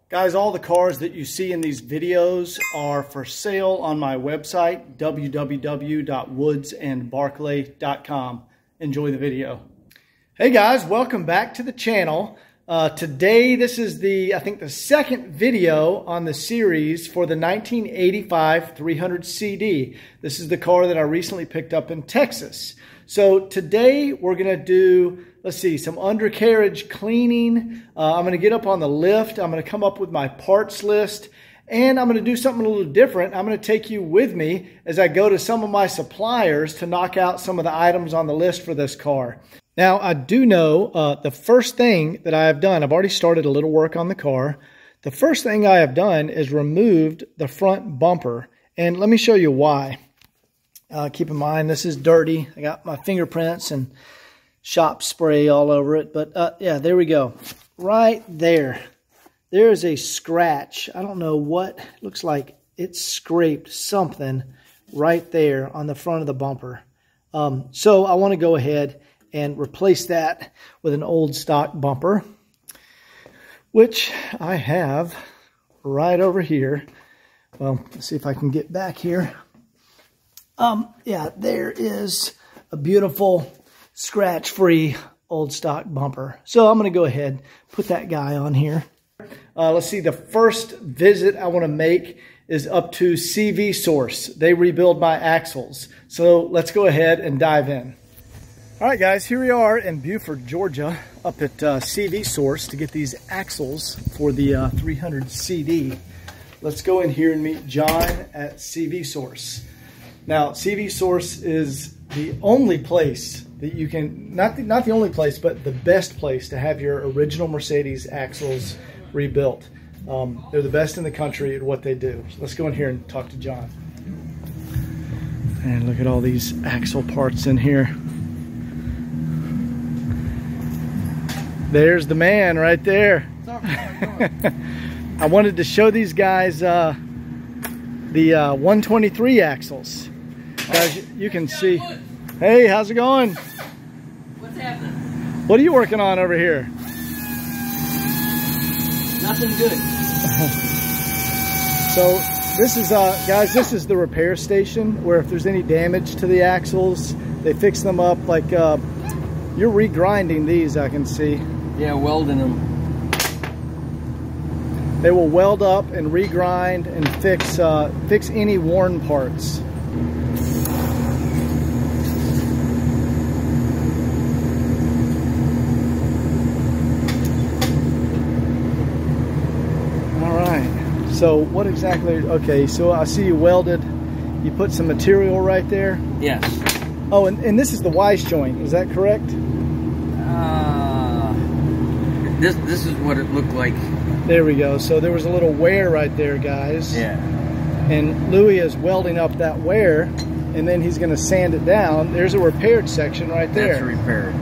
Guys, all the cars that you see in these videos are for sale on my website, www.woodsandbarclay.com. Enjoy the video. Hey guys, welcome back to the channel. Today, this is I think the second video on the series for the 1985 300 CD. This is the car that I recently picked up in Texas. So today we're gonna do, let's see, some undercarriage cleaning. I'm gonna get up on the lift. I'm gonna come up with my parts list, and I'm gonna do something a little different. I'm gonna take you with me as I go to some of my suppliers to knock out some of the items on the list for this car. Now, I do know the first thing that I have done, I've already started a little work on the car. The first thing I have done is removed the front bumper, and let me show you why. Keep in mind, this is dirty. I got my fingerprints and shop spray all over it. But yeah, there we go. Right there. There's a scratch. I don't know what. It looks like it scraped something right there on the front of the bumper. So I want to go ahead and replace that with an old stock bumper, which I have right over here. Well, let's see if I can get back here. Yeah, there is a beautiful scratch-free old stock bumper. So I'm going to go ahead, put that guy on here. Let's see, the first visit I want to make is up to CV Source. They rebuild my axles. So let's go ahead and dive in. All right, guys, here we are in Buford, Georgia, up at CV Source to get these axles for the 300 CD. Let's go in here and meet John at CV Source. Now, CV Source is the only place that you can, not the only place, but the best place to have your original Mercedes axles rebuilt. They're the best in the country at what they do. So let's go in here and talk to John. And look at all these axle parts in here. There's the man right there. I wanted to show these guys the 123 axles. Guys, you can see. Hey, how's it going? What's happening? What are you working on over here? Nothing good. So this is, guys, this is the repair station where if there's any damage to the axles, they fix them up. Like you're regrinding these, I can see. Yeah, welding them. They will weld up and regrind and fix any worn parts. So what exactly, okay, so I see you welded, you put some material right there? Yes. Oh, and this is the wise joint, is that correct? This is what it looked like. There we go, so there was a little wear right there, guys. Yeah. And Louis is welding up that wear, and then he's gonna sand it down. There's a repaired section right there. That's repaired.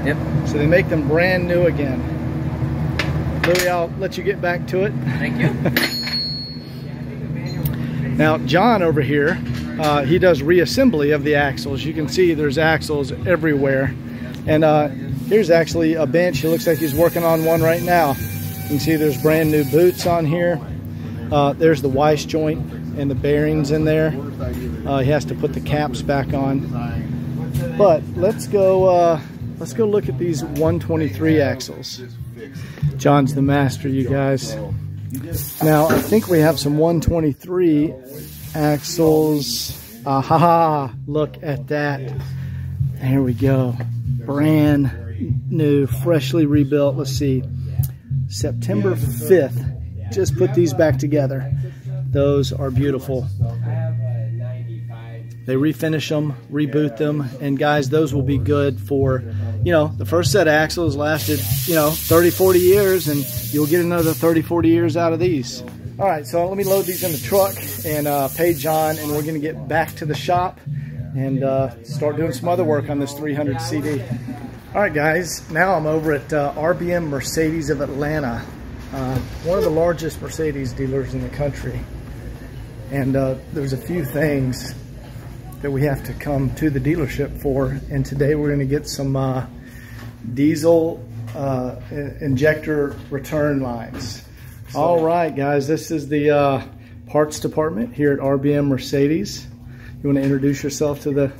Yep. So they make them brand new again. Louis, I'll let you get back to it. Thank you. Now, John over here, he does reassembly of the axles. You can see there's axles everywhere. And here's actually a bench. It looks like he's working on one right now. You can see there's brand new boots on here. There's the Weiss joint and the bearings in there. He has to put the caps back on. But let's go look at these 123 axles. John's the master, you guys. Now, I think we have some 123 axles. Aha! Look at that. There we go. Brand new, freshly rebuilt. Let's see. September 5th. Just put these back together. Those are beautiful. They refinish them, reboot them, and guys, those will be good for, you know, the first set of axles lasted, you know, 30, 40 years, and you'll get another 30, 40 years out of these. All right, so let me load these in the truck and pay John, and we're going to get back to the shop and start doing some other work on this 300 CD. All right, guys, now I'm over at RBM Mercedes of Atlanta, one of the largest Mercedes dealers in the country. And there's a few things that we have to come to the dealership for, and today we're going to get some diesel injector return lines. All right, guys, this is the parts department here at RBM Mercedes. You want to introduce yourself to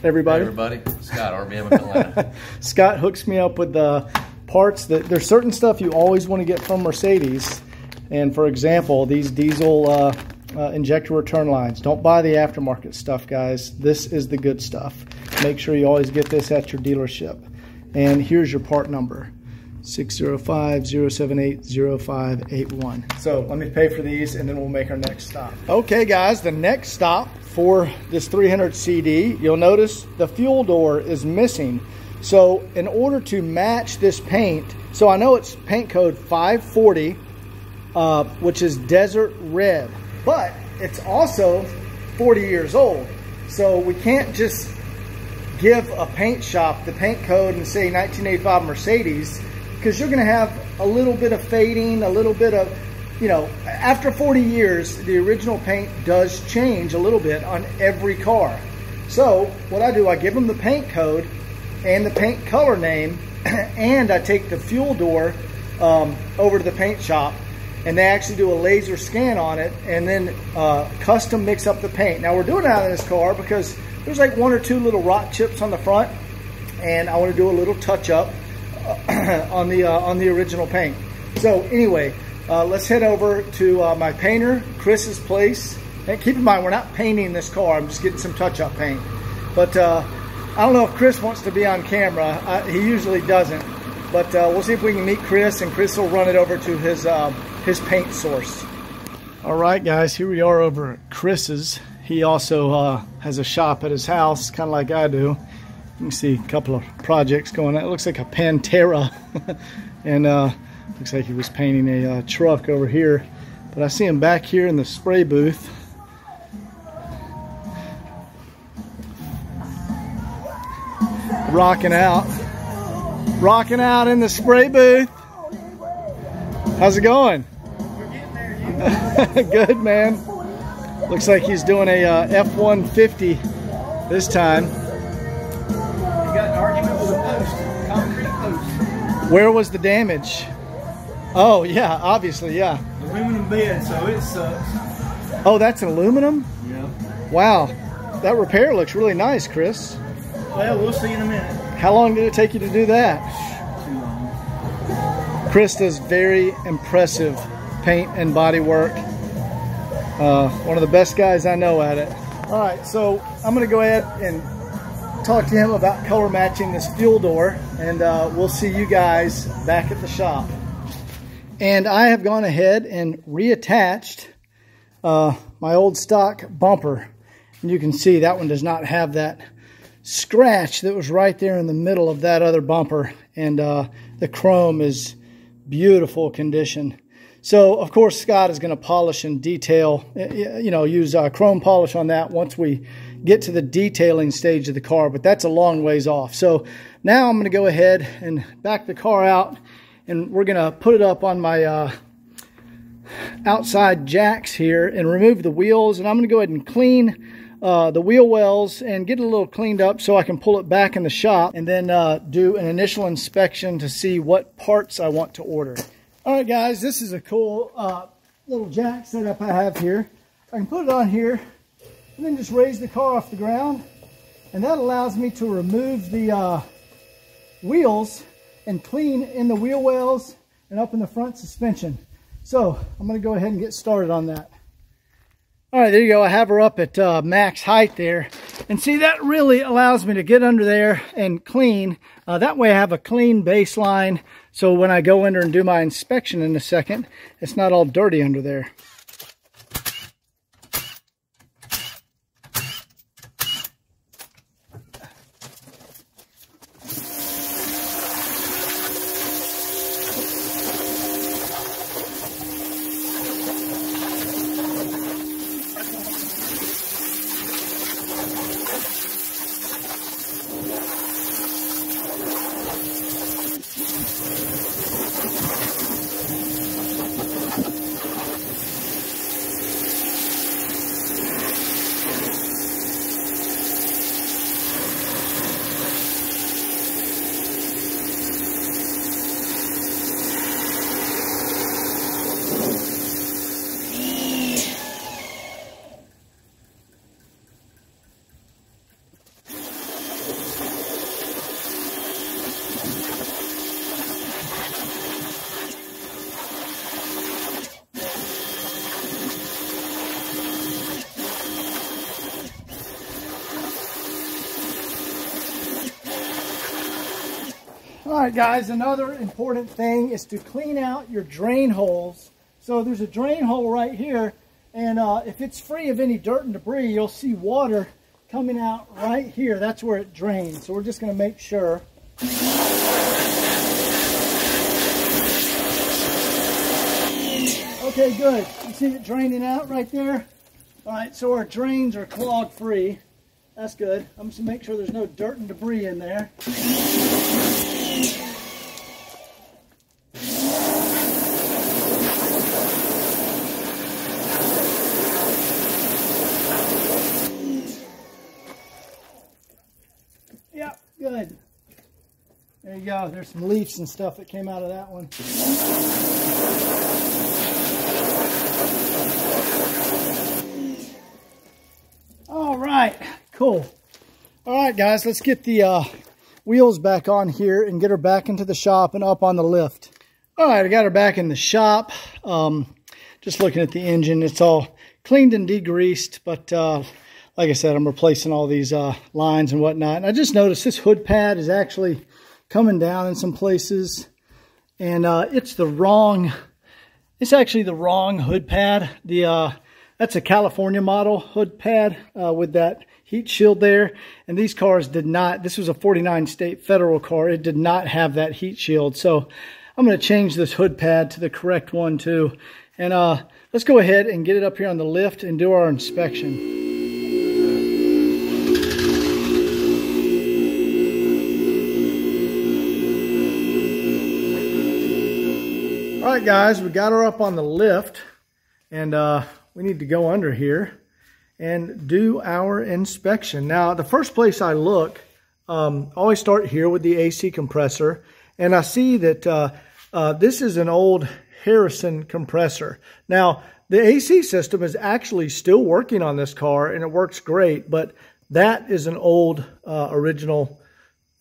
everybody? Hey everybody, Scott, RBM of Atlanta. Scott hooks me up with the parts that there's certain stuff you always want to get from Mercedes. And for example, these diesel injector return lines. Don't buy the aftermarket stuff, guys. This is the good stuff. Make sure you always get this at your dealership. And here's your part number. 605-078-0581. So let me pay for these and then we'll make our next stop. Okay guys, the next stop for this 300 CD, you'll notice the fuel door is missing. So in order to match this paint, so I know it's paint code 540, which is desert red, but it's also 40 years old. So we can't just give a paint shop the paint code and say 1985 Mercedes, because you're going to have a little bit of fading, a little bit of, you know, after 40 years, the original paint does change a little bit on every car. So what I do, I give them the paint code and the paint color name, and I take the fuel door over to the paint shop, and they actually do a laser scan on it and then custom mix up the paint. Now we're doing that in this car because there's like 1 or 2 little rot chips on the front, and I want to do a little touch up on the original paint. So anyway, let's head over to my painter, Chris's place. And keep in mind, we're not painting this car. I'm just getting some touch-up paint. But I don't know if Chris wants to be on camera. He usually doesn't. But we'll see if we can meet Chris, and Chris will run it over to his paint source. All right, guys, here we are over at Chris's. He also has a shop at his house, kind of like I do. You can see a couple of projects going on. It looks like a Pantera. And looks like he was painting a truck over here. But I see him back here in the spray booth. Rocking out in the spray booth. How's it going? We're getting there. Good, man. Looks like he's doing a F-150 this time. You got an argument with a post, concrete post. Where was the damage? Oh, yeah, obviously, yeah. Aluminum bed, so it sucks. Oh, that's an aluminum? Yeah. Wow. That repair looks really nice, Chris. Well, we'll see in a minute. How long did it take you to do that? Too long. Chris does very impressive paint and body work. One of the best guys I know at it. All right, so I'm going to go ahead and talk to him about color matching this fuel door, and we'll see you guys back at the shop. And I have gone ahead and reattached my old stock bumper, and you can see that one does not have that scratch that was right there in the middle of that other bumper, and the chrome is beautiful condition. So of course Scott is going to polish and detail, you know, use chrome polish on that once we get to the detailing stage of the car, but that's a long ways off. So now I'm going to go ahead and back the car out, and we're going to put it up on my outside jacks here and remove the wheels, and I'm going to go ahead and clean the wheel wells and get it a little cleaned up so I can pull it back in the shop, and then do an initial inspection to see what parts I want to order. All right, guys, this is a cool little jack setup I have here. I can put it on here and then just raise the car off the ground, and that allows me to remove the wheels and clean in the wheel wells and up in the front suspension. So I'm going to go ahead and get started on that. All right, there you go. I have her up at max height there. And see, that really allows me to get under there and clean. That way I have a clean baseline, so when I go under and do my inspection in a second, it's not all dirty under there. right, guys, another important thing is to clean out your drain holes. So there's a drain hole right here, and if it's free of any dirt and debris, you'll see water coming out right here. That's where it drains. So we're just going to make sure. Okay, good. You see it draining out right there? All right, so our drains are clog free. That's good. I'm just going to make sure there's no dirt and debris in there. Yep, good. There you go. There's some leaves and stuff that came out of that one. All right, cool. All right, guys, let's get the wheels back on here and get her back into the shop and up on the lift. All right, I got her back in the shop. Just looking at the engine, it's all cleaned and degreased, but like I said, I'm replacing all these lines and whatnot. And I just noticed this hood pad is actually coming down in some places, and it's actually the wrong hood pad. That's a California model hood pad with that heat shield there, and these cars did not. This was a 49 state federal car. It did not have that heat shield, so I'm going to change this hood pad to the correct one too. And let's go ahead and get it up here on the lift and do our inspection. All right, guys, we got her up on the lift, and we need to go under here and do our inspection. Now, the first place I look, I always start here with the AC compressor, and I see that this is an old Harrison compressor. Now, the AC system is actually still working on this car, and it works great, but that is an old original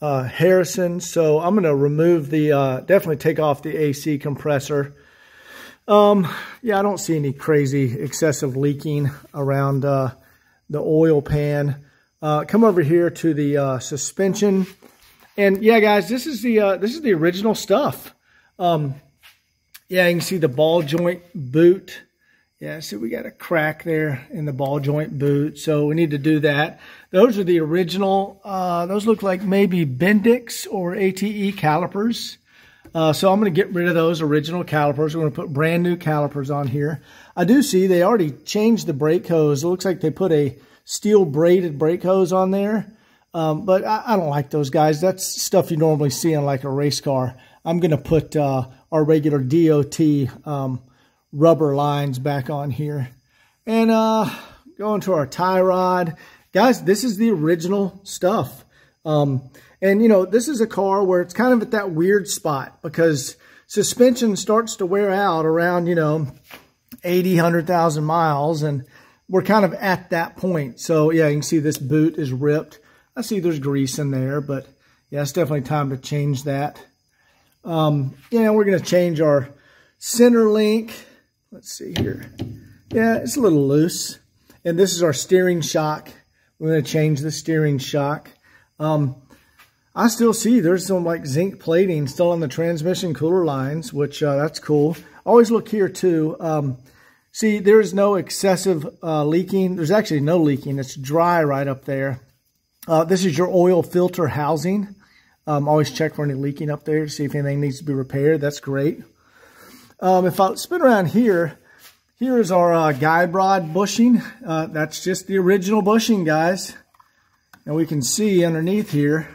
Harrison, so I'm going to remove the, definitely take off the AC compressor. Yeah, I don't see any crazy excessive leaking around the oil pan. Come over here to the suspension, and yeah, guys, this is the original stuff. Yeah, you can see the ball joint boot. Yeah, so we got a crack there in the ball joint boot, so we need to do that. Those are the original, those look like maybe Bendix or ATE calipers. So I'm going to get rid of those original calipers. We're going to put brand new calipers on here. I do see they already changed the brake hose. It looks like they put a steel braided brake hose on there. But I don't like those, guys. That's stuff you normally see on like a race car. I'm going to put our regular DOT rubber lines back on here. And going to our tie rod. Guys, this is the original stuff. And, you know, this is a car where it's kind of at that weird spot because suspension starts to wear out around, you know, 80, 100,000 miles. And we're kind of at that point. So, yeah, you can see this boot is ripped. I see there's grease in there, but, yeah, it's definitely time to change that. Yeah, we're going to change our center link. Let's see here. Yeah, it's a little loose. And this is our steering shock. We're going to change the steering shock. I still see there's some like zinc plating still on the transmission cooler lines, which that's cool. Always look here too. See, there's no excessive leaking. There's actually no leaking. It's dry right up there. This is your oil filter housing. Always check for any leaking up there to see if anything needs to be repaired. That's great. If I spin around here, here is our guide rod bushing. That's just the original bushing, guys. And we can see underneath here,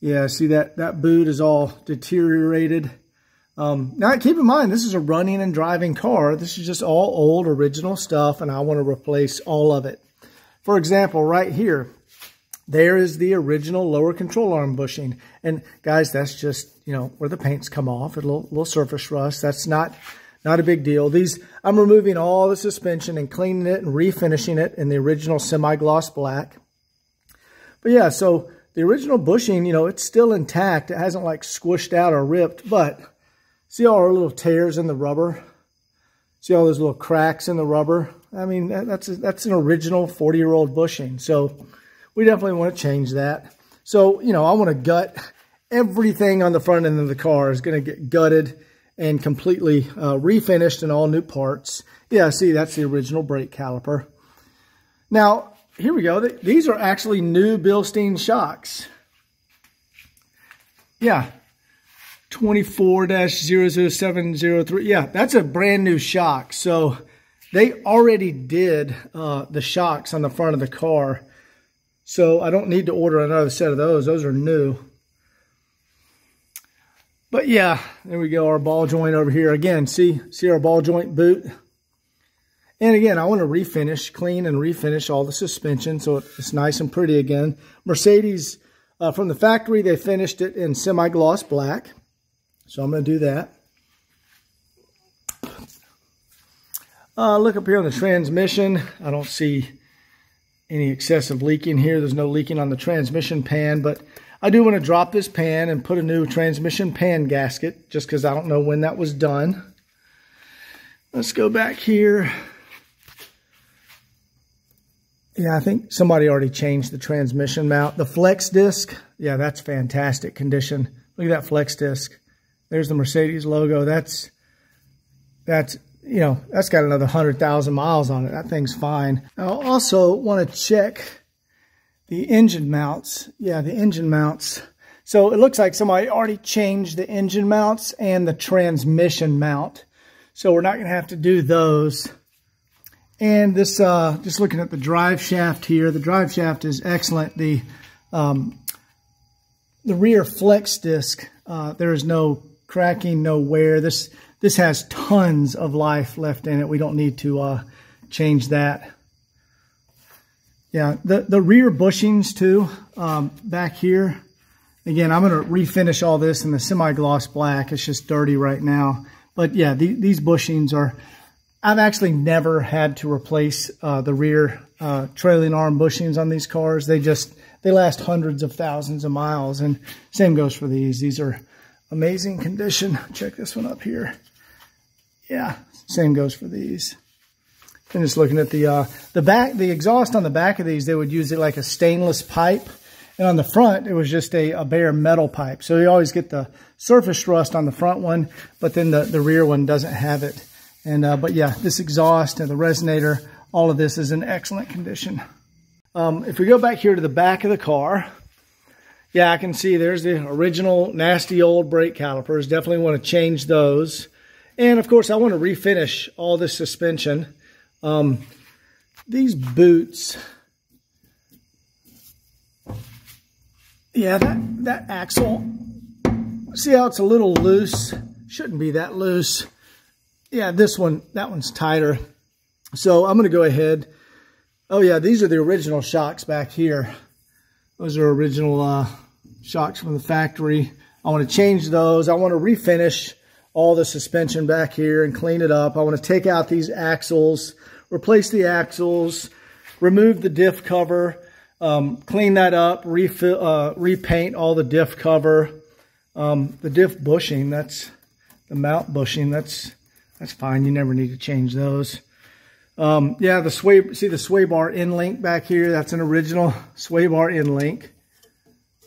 yeah, see that boot is all deteriorated. Now, keep in mind, this is a running and driving car. This is just all old original stuff, and I want to replace all of it. For example, right here, there is the original lower control arm bushing. And guys, that's just, you know, where the paint's come off, a little surface rust. That's not a big deal. I'm removing all the suspension and cleaning it and refinishing it in the original semi-gloss black. But yeah, so the original bushing, you know, it's still intact. It hasn't like squished out or ripped, but see all our little tears in the rubber? See all those little cracks in the rubber? I mean, that's an original 40-year-old bushing. So we definitely want to change that. So, you know, I want to gut everything on the front end of the car is going to get gutted and completely refinished in all new parts. Yeah, see, that's the original brake caliper. Now, here we go. These are actually new Bilstein shocks. Yeah, 24-00703. Yeah, that's a brand new shock. So they already did the shocks on the front of the car. So I don't need to order another set of those. Those are new. But yeah, there we go. Our ball joint over here. Again, see our ball joint boot? And again, I want to refinish, clean and refinish all the suspension so it's nice and pretty again. Mercedes, from the factory, they finished it in semi-gloss black. So I'm going to do that. Look up here on the transmission. I don't see any excessive leaking here. There's no leaking on the transmission pan, but I do want to drop this pan and put a new transmission pan gasket just because I don't know when that was done. Let's go back here. Yeah, I think somebody already changed the transmission mount. The flex disc, yeah, that's fantastic condition. Look at that flex disc. There's the Mercedes logo. That's you know, that's got another 100,000 miles on it. That thing's fine. I also want to check the engine mounts. Yeah, the engine mounts. So it looks like somebody already changed the engine mounts and the transmission mount. So we're not going to have to do those. And this, just looking at the drive shaft here, the drive shaft is excellent. The rear flex disc, there is no cracking, no wear. This has tons of life left in it. We don't need to change that. Yeah, the rear bushings too, back here. Again, I'm going to refinish all this in the semi-gloss black. It's just dirty right now. But yeah, these bushings are... I've actually never had to replace the rear trailing arm bushings on these cars. They last hundreds of thousands of miles, and same goes for these. These are amazing condition. Check this one up here. Yeah, same goes for these. And just looking at the exhaust on the back of these, they would use it like a stainless pipe, and on the front it was just a bare metal pipe. So you always get the surface rust on the front one, but then the rear one doesn't have it. And but yeah, this exhaust and the resonator, all of this is in excellent condition. If we go back here to the back of the car, yeah, I can see there's the original nasty old brake calipers. Definitely want to change those. And of course, I want to refinish all this suspension. These boots, yeah, that axle, see how it's a little loose? Shouldn't be that loose. Yeah, that one's tighter. So I'm going to go ahead. Oh yeah, these are the original shocks back here. Those are original shocks from the factory. I want to change those. I want to refinish all the suspension back here and clean it up. I want to take out these axles, replace the axles, remove the diff cover, clean that up, repaint all the diff cover. The diff bushing, that's the mount bushing, that's fine. You never need to change those. Yeah, the sway bar end link back here. That's an original sway bar end link.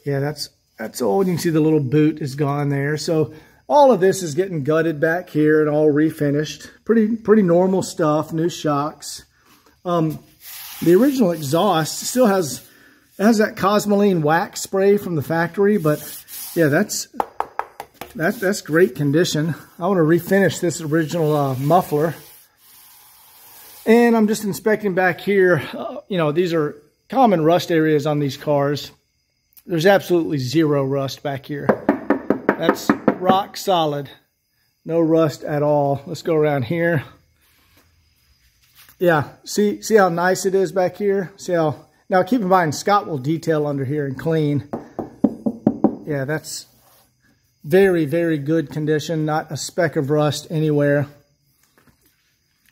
Yeah, that's old. You can see the little boot is gone there. So all of this is getting gutted back here and all refinished. Pretty normal stuff. New shocks. The original exhaust still has that Cosmoline wax spray from the factory, but yeah, that's great condition. I want to refinish this original muffler. And I'm just inspecting back here. You know, these are common rust areas on these cars. There's absolutely zero rust back here. That's rock solid. No rust at all. Let's go around here. Yeah, see how nice it is back here? See how... Now keep in mind, Scott will detail under here and clean. Yeah, that's very, very good condition. Not a speck of rust anywhere.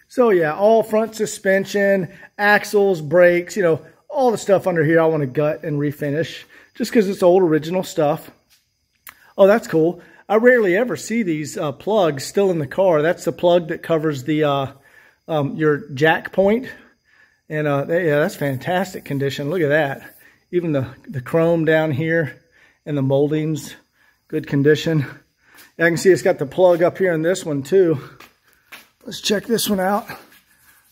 So yeah, all front suspension, axles, brakes, you know, all the stuff under here I want to gut and refinish just because it's old original stuff. Oh, that's cool. I rarely ever see these plugs still in the car. That's the plug that covers the your jack point. And yeah, that's fantastic condition. Look at that. Even the chrome down here and the moldings. Good condition. I can see it's got the plug up here in this one too. Let's check this one out.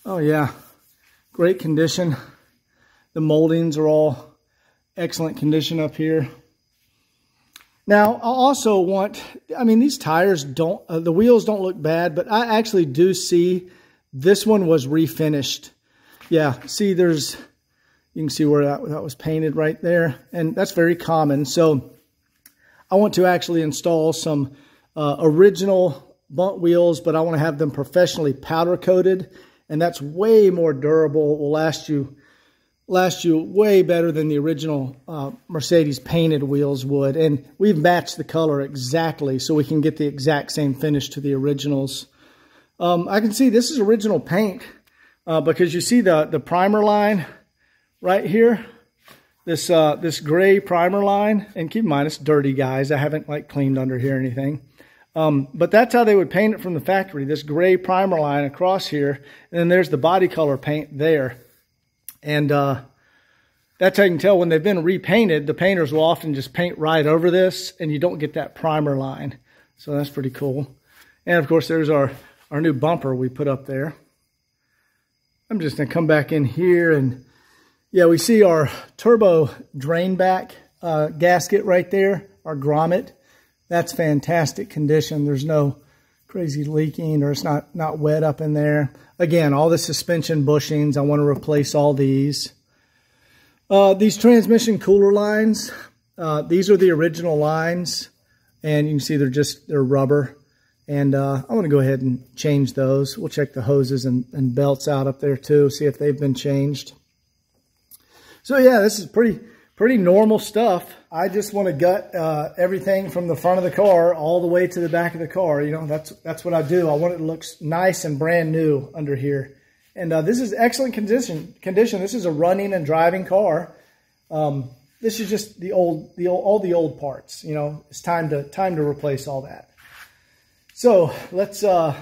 Oh yeah, great condition. The moldings are all excellent condition up here. Now, I also want, I mean, these tires don't, the wheels don't look bad, but I actually do see this one was refinished. Yeah, see there's, you can see where that was painted right there, and that's very common. So I want to actually install some original bunt wheels, but I want to have them professionally powder coated, and that's way more durable, will last you way better than the original Mercedes painted wheels would. And we've matched the color exactly so we can get the exact same finish to the originals. I can see this is original paint because you see the primer line right here. This gray primer line. And keep in mind, it's dirty, guys. I haven't like cleaned under here or anything. But that's how they would paint it from the factory. This gray primer line across here. And then there's the body color paint there. And that's how you can tell when they've been repainted. The painters will often just paint right over this, and you don't get that primer line. So that's pretty cool. And, of course, there's our new bumper we put up there. I'm just going to come back in here. And, yeah, we see our turbo drain back gasket right there, our grommet. That's fantastic condition. There's no crazy leaking, or it's not wet up in there. Again, all the suspension bushings, I want to replace all these. These transmission cooler lines, these are the original lines, and you can see they're rubber. And I want to go ahead and change those. We'll check the hoses and belts out up there too, see if they've been changed. So yeah, this is pretty normal stuff. I just want to gut everything from the front of the car all the way to the back of the car. You know, that's what I do. I want it to look nice and brand new under here. And this is excellent condition. This is a running and driving car. This is just all the old parts. You know, it's time to replace all that. So let's go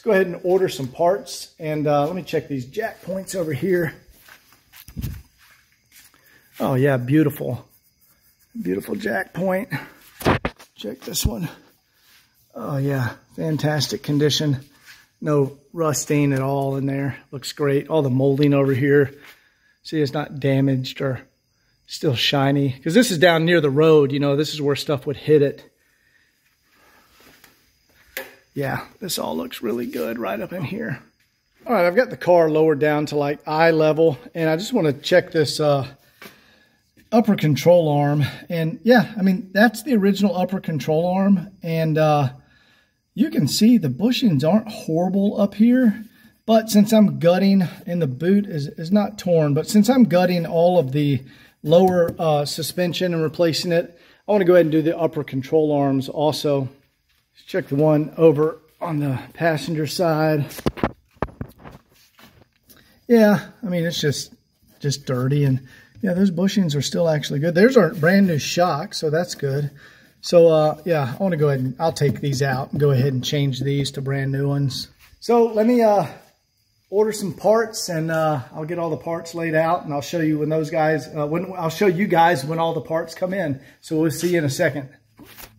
ahead and order some parts. And let me check these jack points over here. Oh yeah, beautiful. Beautiful jack point. Check this one. Oh yeah, fantastic condition. No rusting at all in there. Looks great. All the molding over here. See, it's not damaged or still shiny. Because this is down near the road, you know, this is where stuff would hit it. Yeah, this all looks really good right up in here. All right, I've got the car lowered down to like eye level, and I just want to check this upper control arm. And yeah, I mean, that's the original upper control arm. And you can see the bushings aren't horrible up here. But since I'm gutting, and the boot is not torn, but since I'm gutting all of the lower suspension and replacing it, I want to go ahead and do the upper control arms also. Let's check the one over on the passenger side. Yeah, I mean, it's just dirty, and yeah, those bushings are still actually good. There's our brand new shock, so that's good. So yeah, I want to go ahead and I'll take these out and go ahead and change these to brand new ones. So let me order some parts, and I'll get all the parts laid out, and I'll show you when those guys I'll show you guys when all the parts come in. So we'll see you in a second.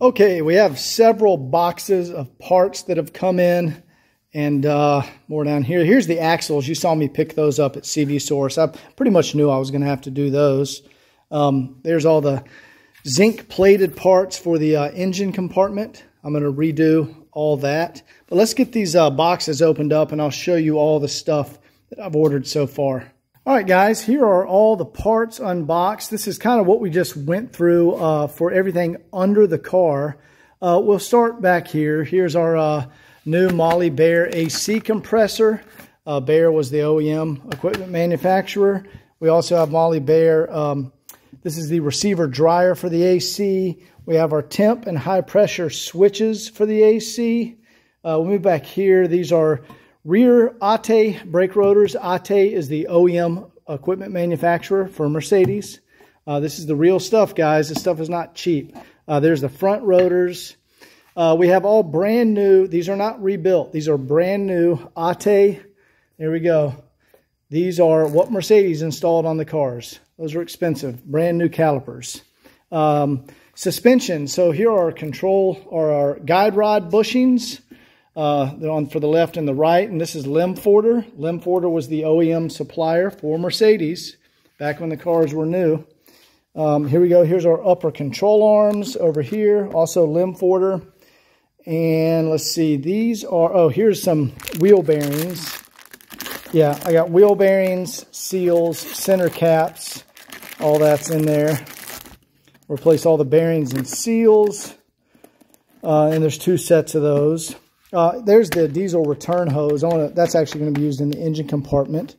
Okay, we have several boxes of parts that have come in. And more down here. Here's the axles. You saw me pick those up at CV Source. I pretty much knew I was going to have to do those. There's all the zinc-plated parts for the engine compartment. I'm going to redo all that. But let's get these boxes opened up, and I'll show you all the stuff that I've ordered so far. All right, guys, here are all the parts unboxed. This is kind of what we just went through for everything under the car. We'll start back here. Here's our new Molly Bear AC compressor. Bear was the OEM equipment manufacturer. We also have Molly Bear. This is the receiver dryer for the AC. We have our temp and high pressure switches for the AC. We'll move back here. These are rear ATE brake rotors. ATE is the OEM equipment manufacturer for Mercedes. This is the real stuff, guys. This stuff is not cheap. There's the front rotors. We have all brand new. These are not rebuilt. These are brand new ATE. There we go. These are what Mercedes installed on the cars. Those are expensive. Brand new calipers. Suspension. So here are our control or our guide rod bushings. They're on for the left and the right, and this is Limforder. Limforder was the OEM supplier for Mercedes back when the cars were new. Here we go. Here's our upper control arms over here, also Limforder. And let's see, these are, oh, here's some wheel bearings. Yeah, I got wheel bearings, seals, center caps, all that's in there. Replace all the bearings and seals. And there's 2 sets of those. There's the diesel return hose. That's actually going to be used in the engine compartment.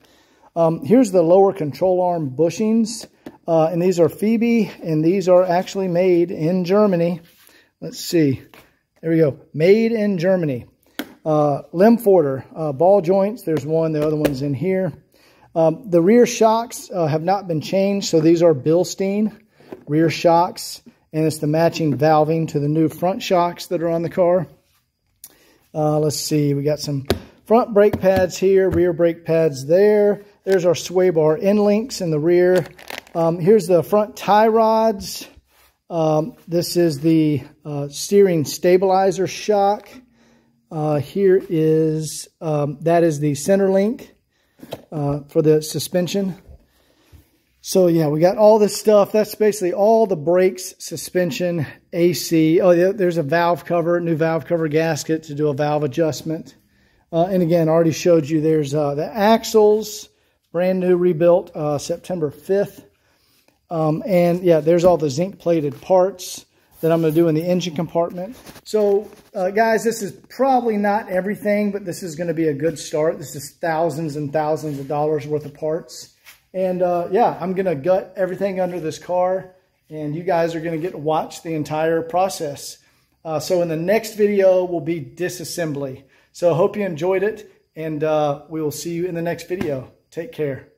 Here's the lower control arm bushings. And these are Phoebe, and these are actually made in Germany. Let's see. There we go. Made in Germany. Limforder, ball joints. There's one. The other one's in here. The rear shocks have not been changed, so these are Bilstein rear shocks, and it's the matching valving to the new front shocks that are on the car. Let's see. We got some front brake pads here, rear brake pads there. There's our sway bar end links in the rear. Here's the front tie rods. This is the steering stabilizer shock. Here is, that is the center link for the suspension. So yeah, we got all this stuff. That's basically all the brakes, suspension, AC. Oh, there's a valve cover, new valve cover gasket to do a valve adjustment. And again, I already showed you there's the axles, brand new rebuilt September 5th. And yeah, there's all the zinc plated parts that I'm going to do in the engine compartment. So guys, this is probably not everything, but this is going to be a good start. This is thousands and thousands of dollars worth of parts. And yeah, I'm going to gut everything under this car, and you guys are going to get to watch the entire process. So in the next video will be disassembly. So I hope you enjoyed it, and we will see you in the next video. Take care.